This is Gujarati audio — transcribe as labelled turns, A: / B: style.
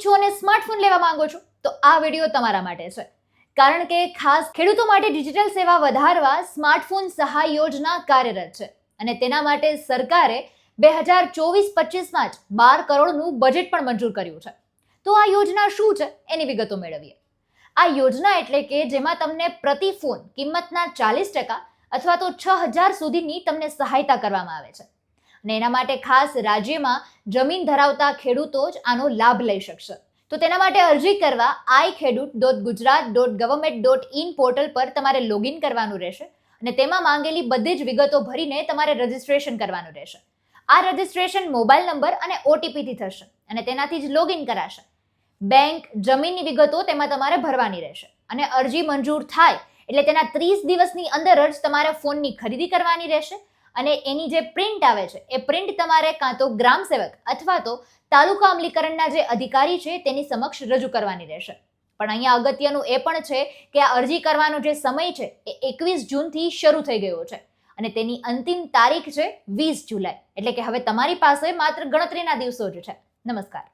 A: છો અને સ્માર્ટફોન લેવા માંગો છો તો આ વિડીયો તમારા માટે છે, કારણ કે ખાસ ખેડૂતો માટે ડિજિટલ સેવા વધારવા સ્માર્ટફોન સહાય યોજના કાર્યરત છે અને તેના માટે સરકારે 2024-25માં જ 12 કરોડનું બજેટ પણ મંજૂર કર્યું છે. તો આ યોજના શું છે એની વિગતો મેળવીએ. આ યોજના એટલે કે જેમાં તમને પ્રતિ ફોન કિંમતના 40% અથવા તો 6,000 સુધીની તમને સહાયતા કરવામાં આવે છે અને એના માટે ખાસ રાજ્યમાં જમીન ધરાવતા ખેડૂતો જ આનો લાભ લઈ શકશે. તો તેના માટે અરજી કરવા iKhedoot.gujarat.government.in પોર્ટલ પર તમારે લોગિન કરવાનું રહેશે અને તેમાં માંગેલી બધી જ વિગતો ભરીને તમારે રજીસ્ટ્રેશન કરવાનું રહેશે. આ રજીસ્ટ્રેશન મોબાઈલ નંબર અને ઓટીપીથી થશે અને તેનાથી જ લોગિન કરાશે. બેંક, જમીનની વિગતો તેમાં તમારે ભરવાની રહેશે અને અરજી મંજૂર થાય એટલે તેના 30 દિવસની અંદર જ તમારે ફોનની ખરીદી કરવાની રહેશે અને એની જે પ્રિન્ટ આવે છે એ પ્રિન્ટ તમારે કાં તો ગ્રામ સેવક અથવા તો તાલુકા અમલીકરણના જે અધિકારી છે તેની સમક્ષ રજૂ કરવાની રહેશે. પણ અહીંયા અગત્યનું એ પણ છે કે આ અરજી કરવાનો જે સમય છે એ 21 જૂનથી શરૂ થઈ ગયો છે અને તેની અંતિમ તારીખ છે 20 જુલાઈ. એટલે કે હવે તમારી પાસે માત્ર ગણતરીના દિવસો જ છે. નમસ્કાર.